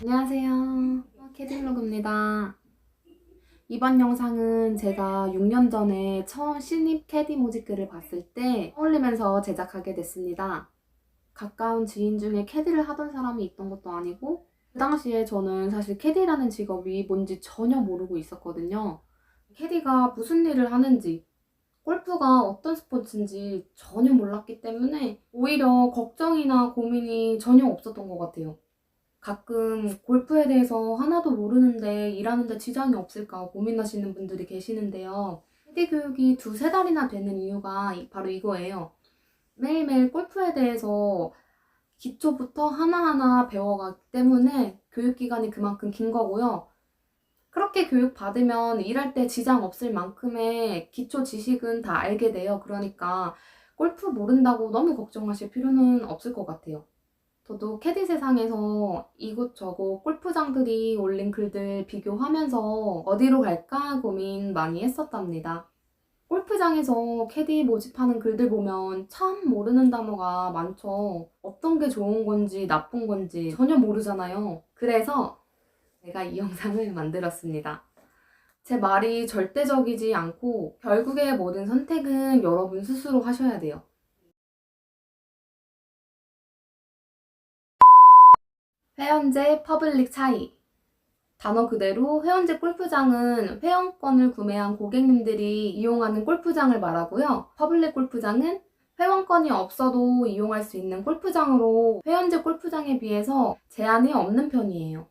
안녕하세요. 캐디블로그입니다. 이번 영상은 제가 6년 전에 처음 신입 캐디 모집글을 봤을 때 떠올리면서 제작하게 됐습니다. 가까운 지인 중에 캐디를 하던 사람이 있던 것도 아니고 그 당시에 저는 사실 캐디라는 직업이 뭔지 전혀 모르고 있었거든요. 캐디가 무슨 일을 하는지, 골프가 어떤 스포츠인지 전혀 몰랐기 때문에 오히려 걱정이나 고민이 전혀 없었던 것 같아요. 가끔 골프에 대해서 하나도 모르는데 일하는데 지장이 없을까 고민하시는 분들이 계시는데요. 캐디 교육이 두세 달이나 되는 이유가 바로 이거예요. 매일매일 골프에 대해서 기초부터 하나하나 배워가기 때문에 교육기간이 그만큼 긴 거고요. 그렇게 교육받으면 일할 때 지장 없을 만큼의 기초 지식은 다 알게 돼요. 그러니까 골프 모른다고 너무 걱정하실 필요는 없을 것 같아요. 저도 캐디 세상에서 이곳저곳 골프장들이 올린 글들 비교하면서 어디로 갈까 고민 많이 했었답니다. 골프장에서 캐디 모집하는 글들 보면 참 모르는 단어가 많죠. 어떤 게 좋은 건지 나쁜 건지 전혀 모르잖아요. 그래서 제가 이 영상을 만들었습니다. 제 말이 절대적이지 않고 결국에 모든 선택은 여러분 스스로 하셔야 돼요. 회원제 퍼블릭 차이. 단어 그대로 회원제 골프장은 회원권을 구매한 고객님들이 이용하는 골프장을 말하고요. 퍼블릭 골프장은 회원권이 없어도 이용할 수 있는 골프장으로 회원제 골프장에 비해서 제한이 없는 편이에요.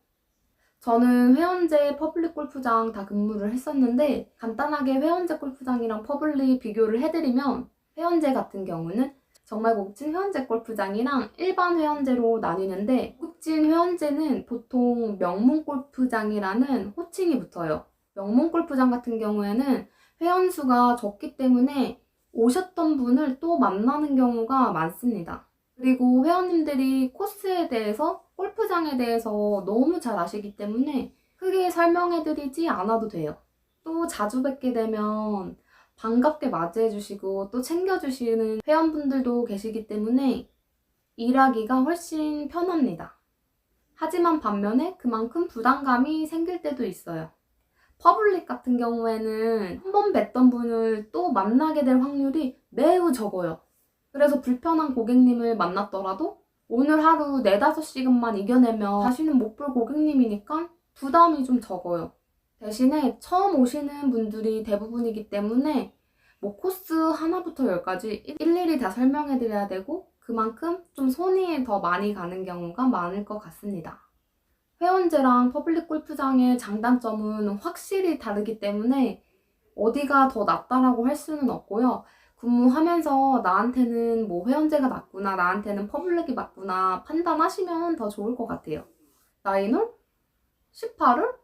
저는 회원제 퍼블릭 골프장 다 근무를 했었는데 간단하게 회원제 골프장이랑 퍼블릭 비교를 해드리면 회원제 같은 경우는 정말 고급진 회원제 골프장이랑 일반 회원제로 나뉘는데 고급진 회원제는 보통 명문 골프장이라는 호칭이 붙어요. 명문 골프장 같은 경우에는 회원수가 적기 때문에 오셨던 분을 또 만나는 경우가 많습니다. 그리고 회원님들이 코스에 대해서, 골프장에 대해서 너무 잘 아시기 때문에 크게 설명해드리지 않아도 돼요. 또 자주 뵙게 되면 반갑게 맞이해주시고 또 챙겨주시는 회원분들도 계시기 때문에 일하기가 훨씬 편합니다. 하지만 반면에 그만큼 부담감이 생길 때도 있어요. 퍼블릭 같은 경우에는 한 번 뵀던 분을 또 만나게 될 확률이 매우 적어요. 그래서 불편한 고객님을 만났더라도 오늘 하루 4-5시간만 이겨내면 다시는 못 볼 고객님이니까 부담이 좀 적어요. 대신에 처음 오시는 분들이 대부분이기 때문에 뭐 코스 하나부터 10까지 일일이 다 설명해드려야 되고 그만큼 좀 손이 더 많이 가는 경우가 많을 것 같습니다. 회원제랑 퍼블릭 골프장의 장단점은 확실히 다르기 때문에 어디가 더 낫다라고 할 수는 없고요. 근무하면서 나한테는 뭐 회원제가 맞구나, 나한테는 퍼블릭이 맞구나 판단하시면 더 좋을 것 같아요. 나인홀? 18홀?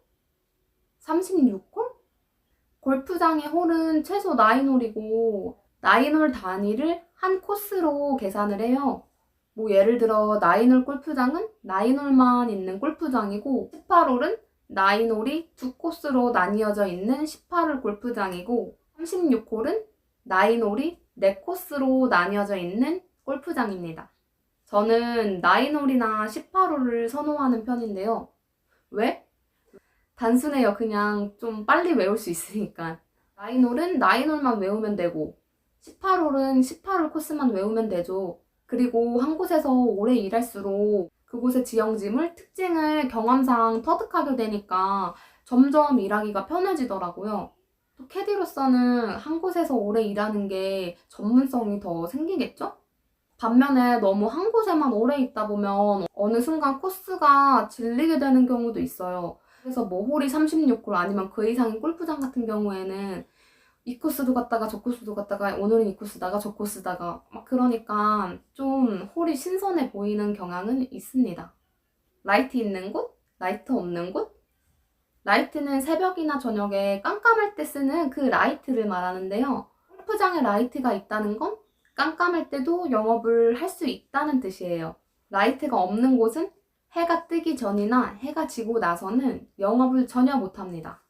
36홀? 골프장의 홀은 최소 9홀이고 9홀 단위를 한 코스로 계산을 해요. 뭐 예를 들어 9홀 골프장은 9홀만 있는 골프장이고 18홀은 9홀이 두 코스로 나뉘어져 있는 18홀 골프장이고 36홀은 9홀이 4코스로 나뉘어져 있는 골프장입니다. 저는 9홀이나 18홀을 선호하는 편인데요. 왜? 단순해요. 그냥 좀 빨리 외울 수 있으니까. 9홀은 9홀만 외우면 되고 18홀은 18홀 코스만 외우면 되죠. 그리고 한 곳에서 오래 일할수록 그곳의 지형지물, 특징을 경험상 터득하게 되니까 점점 일하기가 편해지더라고요. 또 캐디로서는 한 곳에서 오래 일하는 게 전문성이 더 생기겠죠? 반면에 너무 한 곳에만 오래 있다 보면 어느 순간 코스가 질리게 되는 경우도 있어요. 그래서 뭐 홀이 36홀 아니면 그 이상인 골프장 같은 경우에는 이 코스도 갔다가 저 코스도 갔다가 오늘은 이 코스다가 저 코스다가 막 그러니까 좀 홀이 신선해 보이는 경향은 있습니다. 라이트 있는 곳, 라이트 없는 곳. 라이트는 새벽이나 저녁에 깜깜할 때 쓰는 그 라이트를 말하는데요. 골프장에 라이트가 있다는 건 깜깜할 때도 영업을 할 수 있다는 뜻이에요. 라이트가 없는 곳은 해가 뜨기 전이나 해가 지고 나서는 영업을 전혀 못합니다.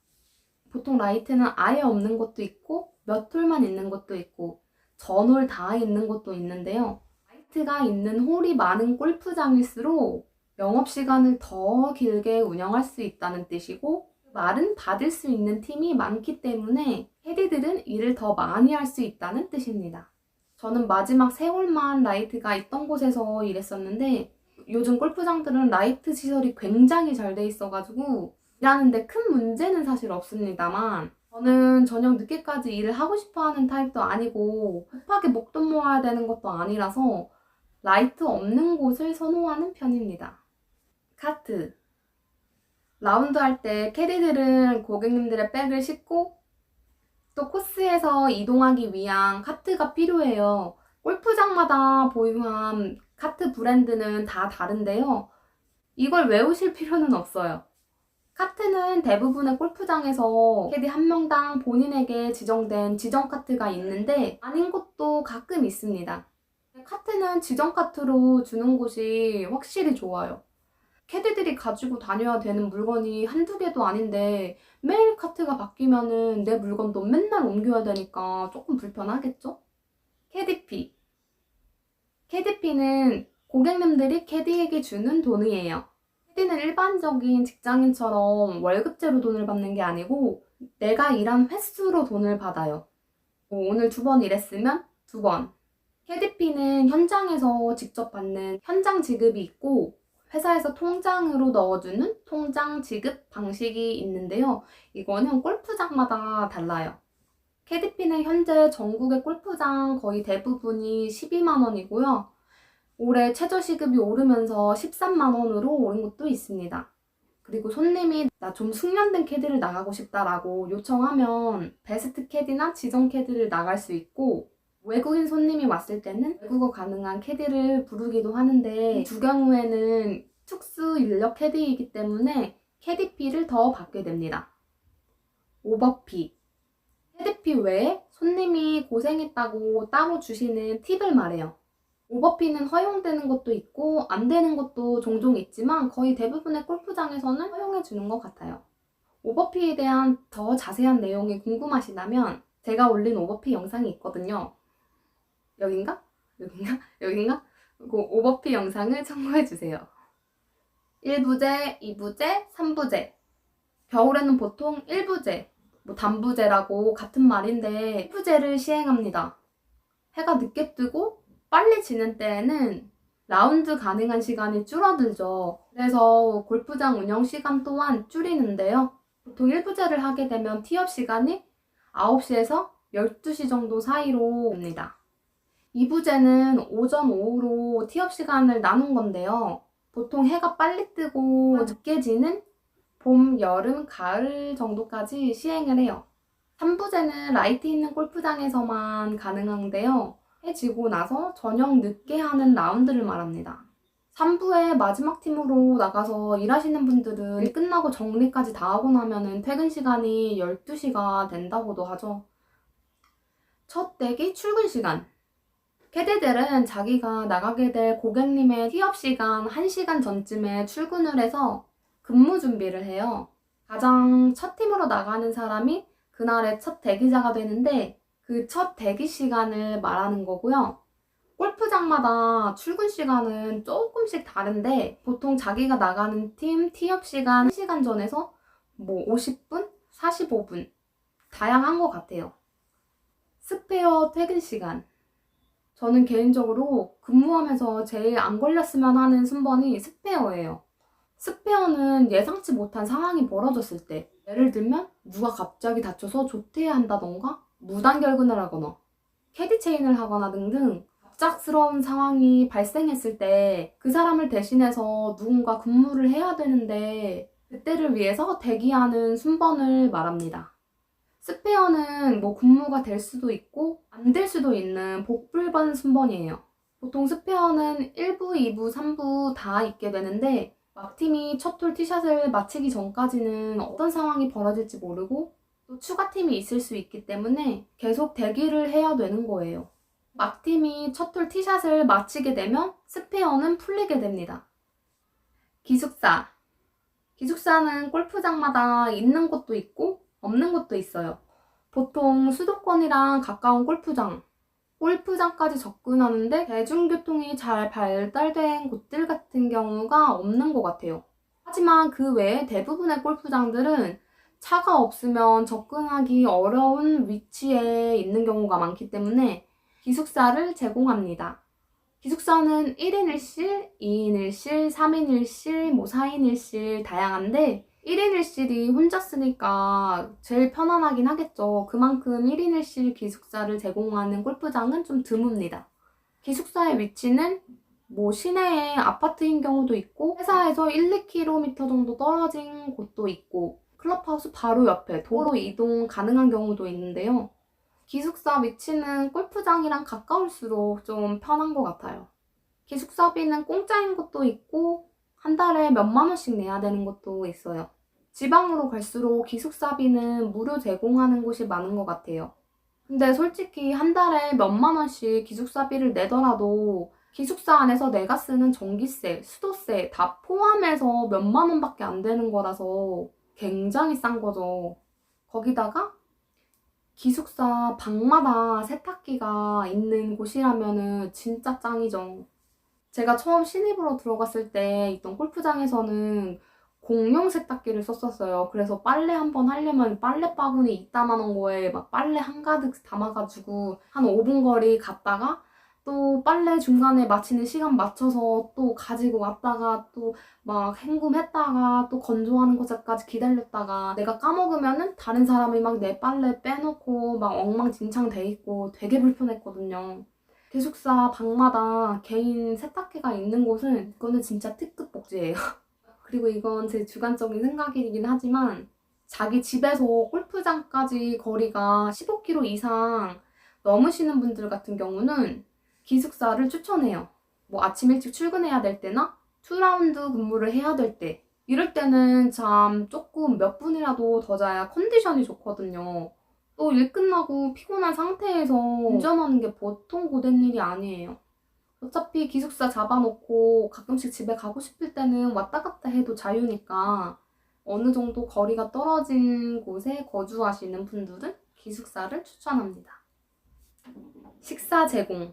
보통 라이트는 아예 없는 곳도 있고 몇 홀만 있는 곳도 있고 전홀 다 있는 곳도 있는데요. 라이트가 있는 홀이 많은 골프장일수록 영업시간을 더 길게 운영할 수 있다는 뜻이고, 그 말은 받을 수 있는 팀이 많기 때문에 캐디들은 일을 더 많이 할 수 있다는 뜻입니다. 저는 마지막 세월만 라이트가 있던 곳에서 일했었는데, 요즘 골프장들은 라이트 시설이 굉장히 잘 돼 있어가지고 일하는데 큰 문제는 사실 없습니다만, 저는 저녁 늦게까지 일을 하고 싶어 하는 타입도 아니고 급하게 목돈 모아야 되는 것도 아니라서 라이트 없는 곳을 선호하는 편입니다. 카트. 라운드 할 때 캐디들은 고객님들의 백을 싣고 또 코스에서 이동하기 위한 카트가 필요해요. 골프장마다 보유한 카트 브랜드는 다 다른데요. 이걸 외우실 필요는 없어요. 카트는 대부분의 골프장에서 캐디 한 명당 본인에게 지정된 지정 카트가 있는데 아닌 곳도 가끔 있습니다. 카트는 지정 카트로 주는 곳이 확실히 좋아요. 캐디들이 가지고 다녀야 되는 물건이 한두 개도 아닌데 매일 카트가 바뀌면은 내 물건도 맨날 옮겨야 되니까 조금 불편하겠죠? 캐디피. 캐디피는 고객님들이 캐디에게 주는 돈이에요. 캐디는 일반적인 직장인처럼 월급제로 돈을 받는 게 아니고 내가 일한 횟수로 돈을 받아요. 오늘 2번 일했으면 2번. 캐디피는 현장에서 직접 받는 현장 지급이 있고 회사에서 통장으로 넣어주는 통장 지급 방식이 있는데요. 이거는 골프장마다 달라요. 캐디피는 현재 전국의 골프장 거의 대부분이 12만 원이고요. 올해 최저시급이 오르면서 13만 원으로 오른 곳도 있습니다. 그리고 손님이 나 좀 숙련된 캐디를 나가고 싶다라고 요청하면 베스트 캐디나 지정 캐디를 나갈 수 있고, 외국인 손님이 왔을 때는 외국어 가능한 캐디를 부르기도 하는데 두 경우에는 특수 인력 캐디이기 때문에 캐디피를 더 받게 됩니다. 오버피. 캐디피 외에 손님이 고생했다고 따로 주시는 팁을 말해요. 오버피는 허용되는 것도 있고 안 되는 것도 종종 있지만 거의 대부분의 골프장에서는 허용해 주는 것 같아요. 오버피에 대한 더 자세한 내용이 궁금하시다면 제가 올린 오버피 영상이 있거든요. 여긴가? 여긴가? 여긴가? 그 오버피 영상을 참고해주세요. 1부제, 2부제, 3부제. 겨울에는 보통 1부제, 단부제라고 같은 말인데 1부제를 시행합니다. 해가 늦게 뜨고 빨리 지는 때에는 라운드 가능한 시간이 줄어들죠. 그래서 골프장 운영 시간 또한 줄이는데요. 보통 1부제를 하게 되면 티업 시간이 9시에서 12시 정도 사이로 옵니다. 2부제는 오전, 오후로 티업 시간을 나눈 건데요. 보통 해가 빨리 뜨고 늦게 지는 봄, 여름, 가을 정도까지 시행을 해요. 3부제는 라이트 있는 골프장에서만 가능한데요. 해 지고 나서 저녁 늦게 하는 라운드를 말합니다. 3부의 마지막 팀으로 나가서 일하시는 분들은 일 끝나고 정리까지 다 하고 나면 퇴근 시간이 12시가 된다고도 하죠. 첫 대기 출근 시간. 캐디들은 자기가 나가게 될 고객님의 티업 시간 1시간 전쯤에 출근을 해서 근무 준비를 해요. 가장 첫 팀으로 나가는 사람이 그날의 첫 대기자가 되는데 그 첫 대기 시간을 말하는 거고요. 골프장마다 출근 시간은 조금씩 다른데 보통 자기가 나가는 팀 티업 시간 1시간 전에서 50분, 45분 다양한 것 같아요. 스페어 퇴근 시간. 저는 개인적으로 근무하면서 제일 안 걸렸으면 하는 순번이 스페어예요. 스페어는 예상치 못한 상황이 벌어졌을 때, 예를 들면 누가 갑자기 다쳐서 조퇴해야 한다던가 무단 결근을 하거나 캐디 체인을 하거나 등등 갑작스러운 상황이 발생했을 때 그 사람을 대신해서 누군가 근무를 해야 되는데 그때를 위해서 대기하는 순번을 말합니다. 스페어는 근무가 될 수도 있고 안 될 수도 있는 복불번 순번이에요. 보통 스페어는 1부, 2부, 3부 다 있게 되는데 막 팀이 첫 홀 티샷을 마치기 전까지는 어떤 상황이 벌어질지 모르고 또 추가 팀이 있을 수 있기 때문에 계속 대기를 해야 되는 거예요. 막 팀이 첫 홀 티샷을 마치게 되면 스페어는 풀리게 됩니다. 기숙사. 기숙사는 골프장마다 있는 곳도 있고 없는 곳도 있어요. 보통 수도권이랑 가까운 골프장, 골프장까지 접근하는데 대중교통이 잘 발달된 곳들 같은 경우가 없는 것 같아요. 하지만 그 외에 대부분의 골프장들은 차가 없으면 접근하기 어려운 위치에 있는 경우가 많기 때문에 기숙사를 제공합니다. 기숙사는 1인 1실, 2인 1실, 3인 1실, 4인 1실 다양한데 1인 1실이 혼자 쓰니까 제일 편안하긴 하겠죠. 그만큼 1인 1실 기숙사를 제공하는 골프장은 좀 드뭅니다. 기숙사의 위치는 시내의 아파트인 경우도 있고 회사에서 1, 2km 정도 떨어진 곳도 있고 클럽하우스 바로 옆에 도로 이동 가능한 경우도 있는데요. 기숙사 위치는 골프장이랑 가까울수록 좀 편한 것 같아요. 기숙사비는 공짜인 곳도 있고 한 달에 몇만 원씩 내야 되는 곳도 있어요. 지방으로 갈수록 기숙사비는 무료 제공하는 곳이 많은 것 같아요. 근데 솔직히 한 달에 몇만 원씩 기숙사비를 내더라도 기숙사 안에서 내가 쓰는 전기세, 수도세 다 포함해서 몇만 원밖에 안 되는 거라서 굉장히 싼 거죠. 거기다가 기숙사 방마다 세탁기가 있는 곳이라면은 진짜 짱이죠. 제가 처음 신입으로 들어갔을 때 있던 골프장에서는 공용 세탁기를 썼었어요. 그래서 빨래 한 번 하려면 빨래 바구니 이따만한 거에 막 빨래 한가득 담아가지고 한 5분 거리 갔다가 또 빨래 중간에 마치는 시간 맞춰서 또 가지고 왔다가 또 막 헹굼했다가 또 건조하는 것까지 기다렸다가 내가 까먹으면은 다른 사람이 막 내 빨래 빼놓고 막 엉망진창 돼 있고 되게 불편했거든요. 기숙사 방마다 개인 세탁기가 있는 곳은 그거는 진짜 특급 복지예요. 그리고 이건 제 주관적인 생각이긴 하지만 자기 집에서 골프장까지 거리가 15km 이상 넘으시는 분들 같은 경우는 기숙사를 추천해요. 아침 일찍 출근해야 될 때나 2라운드 근무를 해야 될 때 이럴 때는 참 조금 몇 분이라도 더 자야 컨디션이 좋거든요. 또 일 끝나고 피곤한 상태에서 운전하는 게 보통 고된 일이 아니에요. 어차피 기숙사 잡아놓고 가끔씩 집에 가고 싶을 때는 왔다 갔다 해도 자유니까 어느 정도 거리가 떨어진 곳에 거주하시는 분들은 기숙사를 추천합니다. 식사 제공.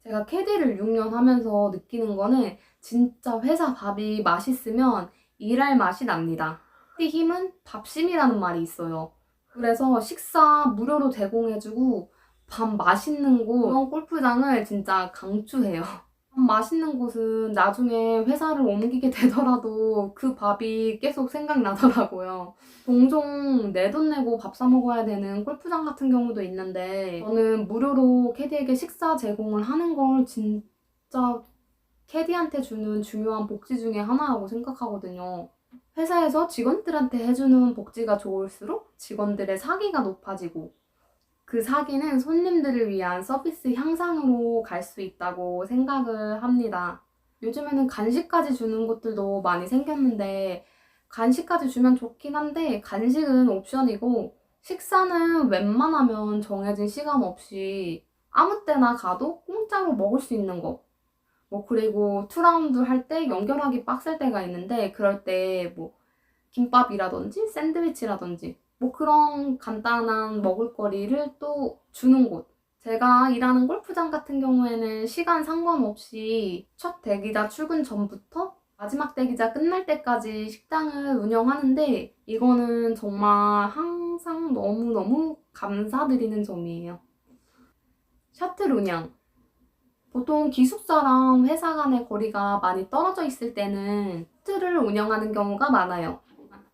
제가 캐디를 6년 하면서 느끼는 거는 진짜 회사 밥이 맛있으면 일할 맛이 납니다. 캐디 힘은 밥심이라는 말이 있어요. 그래서 식사 무료로 제공해주고 밥 맛있는 곳, 그런 골프장을 진짜 강추해요. 밥 맛있는 곳은 나중에 회사를 옮기게 되더라도 그 밥이 계속 생각나더라고요. 종종 내 돈 내고 밥 사 먹어야 되는 골프장 같은 경우도 있는데 저는 무료로 캐디에게 식사 제공을 하는 걸 진짜 캐디한테 주는 중요한 복지 중에 하나라고 생각하거든요. 회사에서 직원들한테 해주는 복지가 좋을수록 직원들의 사기가 높아지고 그 사기는 손님들을 위한 서비스 향상으로 갈 수 있다고 생각을 합니다. 요즘에는 간식까지 주는 곳들도 많이 생겼는데 간식까지 주면 좋긴 한데 간식은 옵션이고 식사는 웬만하면 정해진 시간 없이 아무 때나 가도 공짜로 먹을 수 있는 거. 그리고 2라운드 할 때 연결하기 빡셀 때가 있는데 그럴 때 김밥이라든지 샌드위치라든지 그런 간단한 먹을거리를 또 주는 곳. 제가 일하는 골프장 같은 경우에는 시간 상관없이 첫 대기자 출근 전부터 마지막 대기자 끝날 때까지 식당을 운영하는데 이거는 정말 항상 너무너무 감사드리는 점이에요. 셔틀 운영. 보통 기숙사랑 회사 간의 거리가 많이 떨어져 있을 때는 셔틀을 운영하는 경우가 많아요.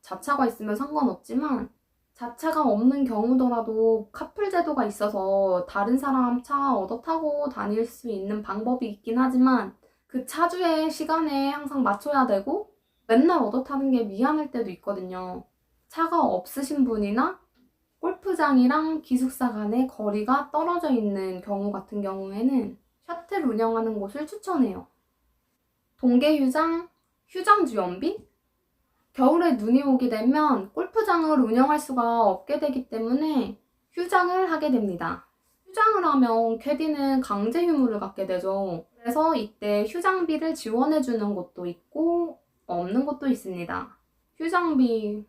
자차가 있으면 상관없지만 자차가 없는 경우더라도 카풀 제도가 있어서 다른 사람 차 얻어 타고 다닐 수 있는 방법이 있긴 하지만 그 차주의 시간에 항상 맞춰야 되고 맨날 얻어 타는 게 미안할 때도 있거든요. 차가 없으신 분이나 골프장이랑 기숙사 간의 거리가 떨어져 있는 경우 같은 경우에는 셔틀 운영하는 곳을 추천해요. 동계휴장, 휴장지원비? 겨울에 눈이 오게 되면 골프장을 운영할 수가 없게 되기 때문에 휴장을 하게 됩니다. 휴장을 하면 캐디는 강제 휴무를 갖게 되죠. 그래서 이때 휴장비를 지원해주는 곳도 있고 없는 곳도 있습니다. 휴장비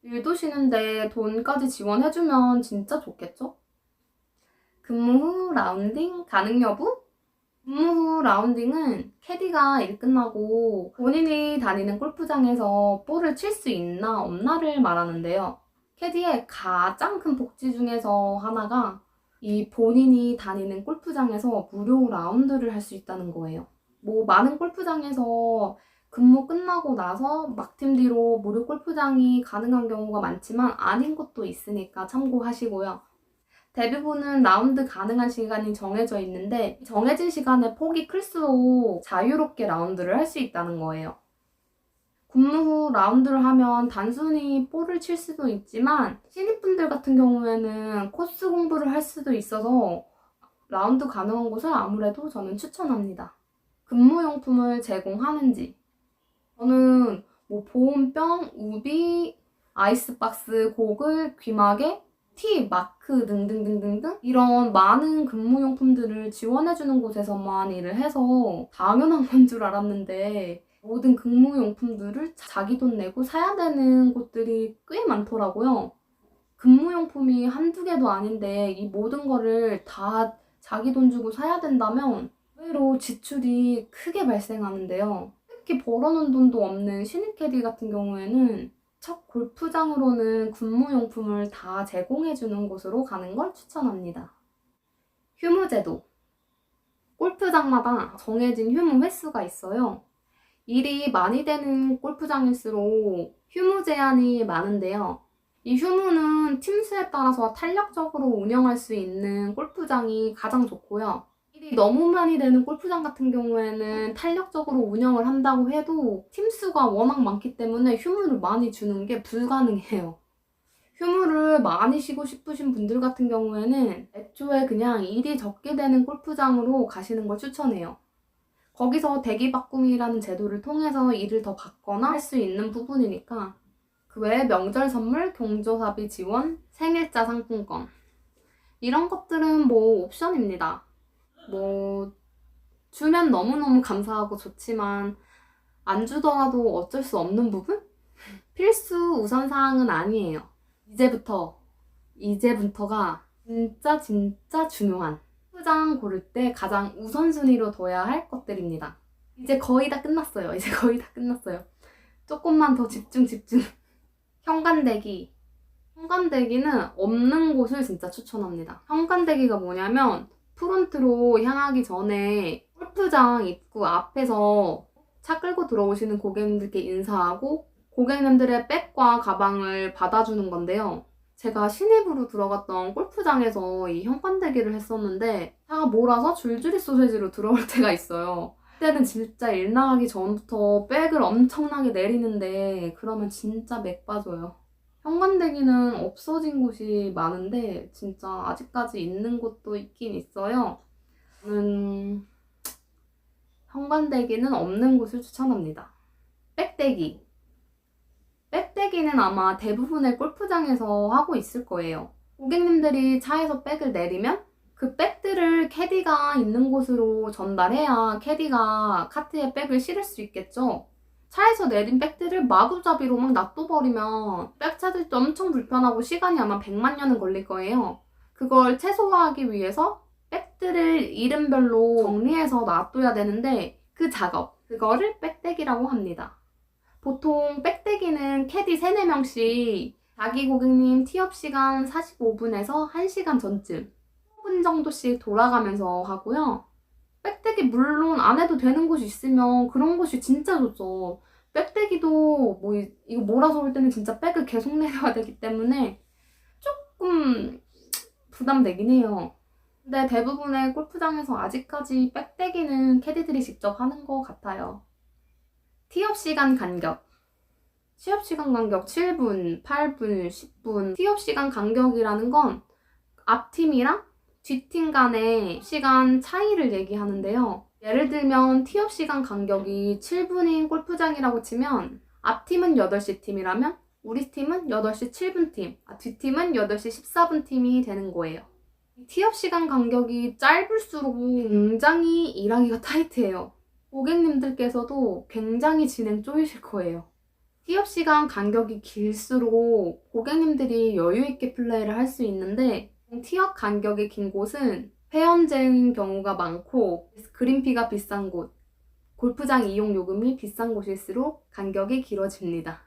일도 쉬는데 돈까지 지원해주면 진짜 좋겠죠? 근무 후 라운딩 가능 여부? 근무 후 라운딩은 캐디가 일 끝나고 본인이 다니는 골프장에서 볼을 칠 수 있나 없나를 말하는데요. 캐디의 가장 큰 복지 중에서 하나가 이 본인이 다니는 골프장에서 무료 라운드를 할 수 있다는 거예요. 뭐 많은 골프장에서 근무 끝나고 나서 막팀 뒤로 무료 골프장이 가능한 경우가 많지만 아닌 곳도 있으니까 참고하시고요. 대부분은 라운드 가능한 시간이 정해져 있는데 정해진 시간의 폭이 클수록 자유롭게 라운드를 할 수 있다는 거예요. 근무 후 라운드를 하면 단순히 볼을 칠 수도 있지만 신입분들 같은 경우에는 코스 공부를 할 수도 있어서 라운드 가능한 곳을 아무래도 저는 추천합니다. 근무용품을 제공하는지 저는 뭐 보온병, 우비, 아이스박스, 고글, 귀마개, 티, 마크 등등등등등 이런 많은 근무용품들을 지원해주는 곳에서만 일을 해서 당연한 건 줄 알았는데 모든 근무용품들을 자기 돈 내고 사야 되는 곳들이 꽤 많더라고요. 근무용품이 한두 개도 아닌데 이 모든 거를 다 자기 돈 주고 사야 된다면 의외로 지출이 크게 발생하는데요. 특히 벌어놓은 돈도 없는 신입 캐디 같은 경우에는 첫 골프장으로는 근무용품을 다 제공해주는 곳으로 가는 걸 추천합니다. 휴무 제도. 골프장마다 정해진 휴무 횟수가 있어요. 일이 많이 되는 골프장일수록 휴무 제한이 많은데요. 이 휴무는 팀 수에 따라서 탄력적으로 운영할 수 있는 골프장이 가장 좋고요. 일이 너무 많이 되는 골프장 같은 경우에는 탄력적으로 운영을 한다고 해도 팀 수가 워낙 많기 때문에 휴무를 많이 주는 게 불가능해요. 휴무를 많이 쉬고 싶으신 분들 같은 경우에는 애초에 그냥 일이 적게 되는 골프장으로 가시는 걸 추천해요. 거기서 대기바꿈이라는 제도를 통해서 일을 더 받거나 할 수 있는 부분이니까 그 외에 명절 선물, 경조사비 지원, 생일자 상품권 이런 것들은 뭐 옵션입니다. 뭐 주면 너무너무 감사하고 좋지만 안 주더라도 어쩔 수 없는 부분? 필수 우선사항은 아니에요. 이제부터가 진짜 중요한 골프장 고를 때 가장 우선순위로 둬야 할 것들입니다. 이제 거의 다 끝났어요. 조금만 더 집중. 현관대기. 현관대기는 없는 곳을 진짜 추천합니다. 현관대기가 뭐냐면 프론트로 향하기 전에 골프장 입구 앞에서 차 끌고 들어오시는 고객님들께 인사하고 고객님들의 백과 가방을 받아주는 건데요. 제가 신입으로 들어갔던 골프장에서 이 현관대기를 했었는데 차가 몰아서 줄줄이 소세지로 들어올 때가 있어요. 그때는 진짜 일 나가기 전부터 백을 엄청나게 내리는데 그러면 진짜 맥 빠져요. 현관대기는 없어진 곳이 많은데 진짜 아직까지 있는 곳도 있긴 있어요. 저는 현관대기는 없는 곳을 추천합니다. 백대기. 백대기는 아마 대부분의 골프장에서 하고 있을 거예요. 고객님들이 차에서 백을 내리면 그 백들을 캐디가 있는 곳으로 전달해야 캐디가 카트에 백을 실을 수 있겠죠. 차에서 내린 백들을 마구잡이로 막 놔둬버리면 백 찾을 때 엄청 불편하고 시간이 아마 100만 년은 걸릴 거예요. 그걸 최소화하기 위해서 백들을 이름별로 정리해서 놔둬야 되는데 그 작업, 그거를 백대기라고 합니다. 보통 백대기는 캐디 3, 4명씩 자기 고객님 티업 시간 45분에서 1시간 전쯤 15분 정도씩 돌아가면서 하고요. 백대기 물론 안 해도 되는 곳이 있으면 그런 곳이 진짜 좋죠. 백대기도 뭐 이거 몰아서 올 때는 진짜 백을 계속 내려야 되기 때문에 조금 부담되긴 해요. 근데 대부분의 골프장에서 아직까지 백대기는 캐디들이 직접 하는 것 같아요. 티업 시간 간격. 시업 시간 간격 7분, 8분, 10분. 티업 시간 간격이라는 건 앞팀이랑 뒷팀 간의 시간 차이를 얘기하는데요. 예를 들면 티업 시간 간격이 7분인 골프장이라고 치면 앞팀은 8시 팀이라면 우리 팀은 8시 7분 팀, 뒷팀은 8시 14분 팀이 되는 거예요. 티업 시간 간격이 짧을수록 굉장히 일하기가 타이트해요. 고객님들께서도 굉장히 진행 쪼이실 거예요. 티업 시간 간격이 길수록 고객님들이 여유 있게 플레이를 할 수 있는데 티업 간격이 긴 곳은 회원제인 경우가 많고 그린피가 비싼 곳, 골프장 이용 요금이 비싼 곳일수록 간격이 길어집니다.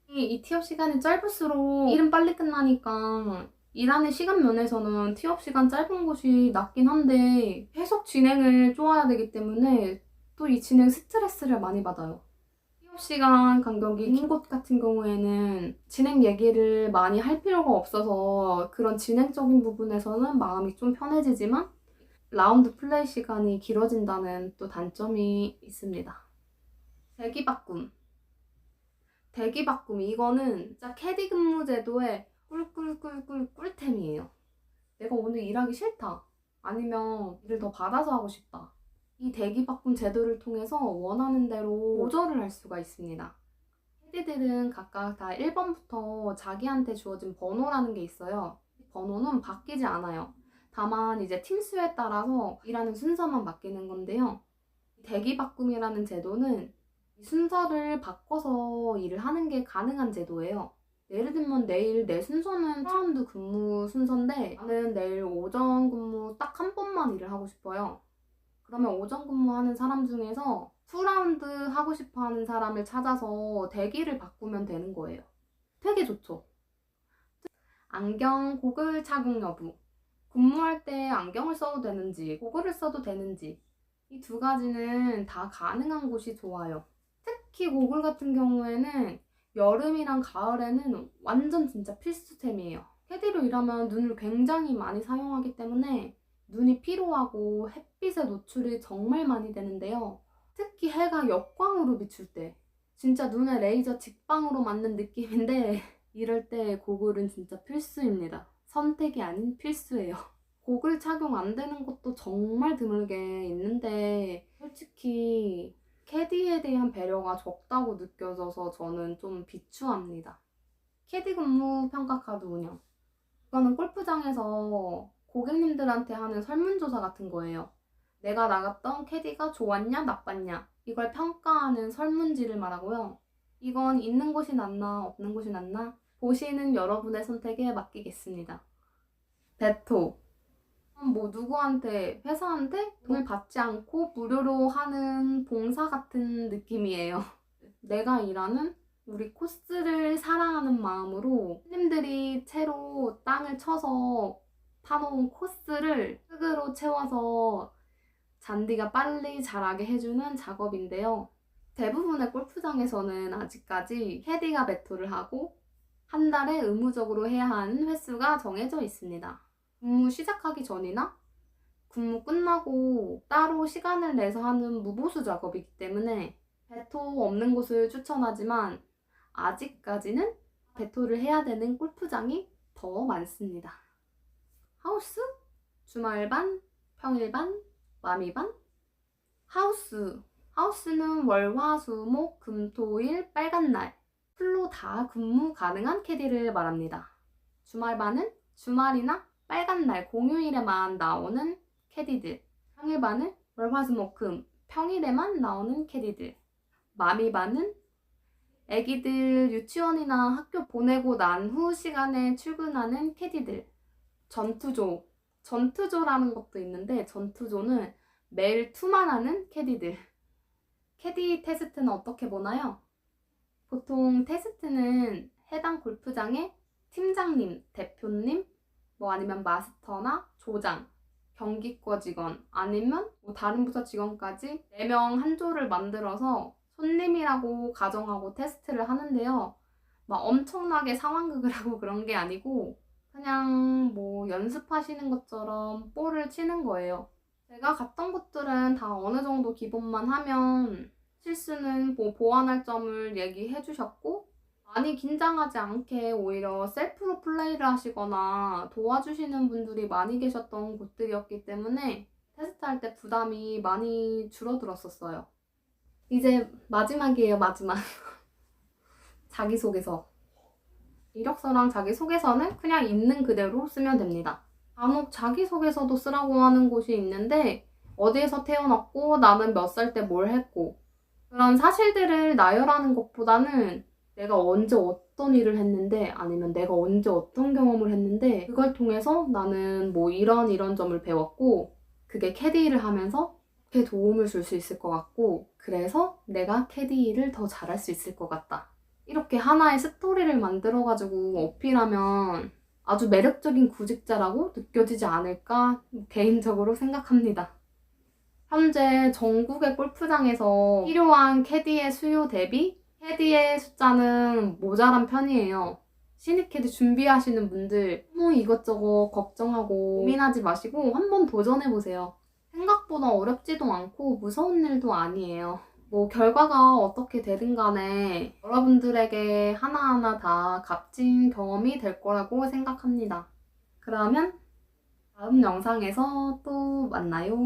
이 티업 시간이 짧을수록 일은 빨리 끝나니까 일하는 시간 면에서는 티업 시간 짧은 곳이 낫긴 한데 계속 진행을 쪼아야 되기 때문에 또 이 진행 스트레스를 많이 받아요. 티업 시간 간격이 긴 곳 같은 경우에는 진행 얘기를 많이 할 필요가 없어서 그런 진행적인 부분에서는 마음이 좀 편해지지만 라운드 플레이 시간이 길어진다는 또 단점이 있습니다. 대기바꿈. 대기바꿈 이거는 진짜 캐디 근무 제도의 꿀꿀꿀꿀 꿀템이에요. 내가 오늘 일하기 싫다. 아니면 일을 더 받아서 하고 싶다. 이 대기바꿈 제도를 통해서 원하는 대로 조절을 할 수가 있습니다. 캐디들은 각각 다 1번부터 자기한테 주어진 번호라는 게 있어요. 번호는 바뀌지 않아요. 다만 이제 팀 수에 따라서 일하는 순서만 바뀌는 건데요. 대기바꿈이라는 제도는 순서를 바꿔서 일을 하는 게 가능한 제도예요. 예를 들면 내일 내 순서는 라운드 근무 순서인데 나는 내일 오전 근무 딱 한 번만 일을 하고 싶어요. 그러면 오전 근무하는 사람 중에서 2라운드 하고 싶어 하는 사람을 찾아서 대기를 바꾸면 되는 거예요. 되게 좋죠? 안경, 고글 착용 여부. 근무할 때 안경을 써도 되는지, 고글을 써도 되는지 이 두 가지는 다 가능한 곳이 좋아요. 특히 고글 같은 경우에는 여름이랑 가을에는 완전 진짜 필수템이에요. 캐디로 일하면 눈을 굉장히 많이 사용하기 때문에 눈이 피로하고 햇빛에 노출이 정말 많이 되는데요. 특히 해가 역광으로 비출 때 진짜 눈에 레이저 직방으로 맞는 느낌인데 이럴 때 고글은 진짜 필수입니다. 선택이 아닌 필수예요. 고글 착용 안 되는 것도 정말 드물게 있는데 솔직히 캐디에 대한 배려가 적다고 느껴져서 저는 좀 비추합니다. 캐디 근무 평가 카드 운영. 이거는 골프장에서 고객님들한테 하는 설문조사 같은 거예요. 내가 나갔던 캐디가 좋았냐 나빴냐 이걸 평가하는 설문지를 말하고요. 이건 있는 곳이 낫나 없는 곳이 낫나 보시는 여러분의 선택에 맡기겠습니다. 베토. 뭐 누구한테 회사한테 돈을 받지 않고 무료로 하는 봉사 같은 느낌이에요. 내가 일하는 우리 코스를 사랑하는 마음으로 손님들이 채로 땅을 쳐서 파놓은 코스를 흙으로 채워서 잔디가 빨리 자라게 해주는 작업인데요. 대부분의 골프장에서는 아직까지 캐디가 베토를 하고 한 달에 의무적으로 해야 하는 횟수가 정해져 있습니다. 근무 시작하기 전이나 근무 끝나고 따로 시간을 내서 하는 무보수 작업이기 때문에 베토 없는 곳을 추천하지만 아직까지는 베토를 해야 되는 골프장이 더 많습니다. 하우스? 주말반, 평일반, 맘이반? 하우스. 하우스는 월, 화, 수, 목, 금, 토, 일, 빨간 날 풀로 다 근무 가능한 캐디를 말합니다. 주말반은 주말이나 빨간 날 공휴일에만 나오는 캐디들. 평일반은 월, 화, 수, 목, 금 평일에만 나오는 캐디들. 맘이반은 애기들 유치원이나 학교 보내고 난 후 시간에 출근하는 캐디들. 전투조. 전투조라는 것도 있는데 전투조는 매일 투만 하는 캐디들. 캐디 테스트는 어떻게 보나요? 보통 테스트는 해당 골프장의 팀장님, 대표님, 뭐 아니면 마스터나 조장, 경기과 직원, 아니면 뭐 다른 부서 직원까지 4명 한 조를 만들어서 손님이라고 가정하고 테스트를 하는데요. 막 엄청나게 상황극을 하고 그런 게 아니고 그냥 뭐 연습하시는 것처럼 볼을 치는 거예요. 제가 갔던 곳들은 다 어느 정도 기본만 하면 실수는 뭐 보완할 점을 얘기해 주셨고 많이 긴장하지 않게 오히려 셀프로 플레이를 하시거나 도와주시는 분들이 많이 계셨던 곳들이었기 때문에 테스트할 때 부담이 많이 줄어들었었어요. 이제 마지막이에요, 마지막. 자기소개서. 이력서랑 자기소개서는 그냥 있는 그대로 쓰면 됩니다. 간혹 자기소개서도 쓰라고 하는 곳이 있는데 어디에서 태어났고 나는 몇 살 때 뭘 했고 그런 사실들을 나열하는 것보다는 내가 언제 어떤 일을 했는데 아니면 내가 언제 어떤 경험을 했는데 그걸 통해서 나는 뭐 이런 점을 배웠고 그게 캐디 일을 하면서 그 도움을 줄 수 있을 것 같고 그래서 내가 캐디 일을 더 잘할 수 있을 것 같다. 이렇게 하나의 스토리를 만들어가지고 어필하면 아주 매력적인 구직자라고 느껴지지 않을까 개인적으로 생각합니다. 현재 전국의 골프장에서 필요한 캐디의 수요 대비 캐디의 숫자는 모자란 편이에요. 신입 캐디 준비하시는 분들 너무 이것저것 걱정하고 고민하지 마시고 한번 도전해보세요. 생각보다 어렵지도 않고 무서운 일도 아니에요. 뭐 결과가 어떻게 되든 간에 여러분들에게 하나하나 다 값진 경험이 될 거라고 생각합니다. 그러면 다음 영상에서 또 만나요.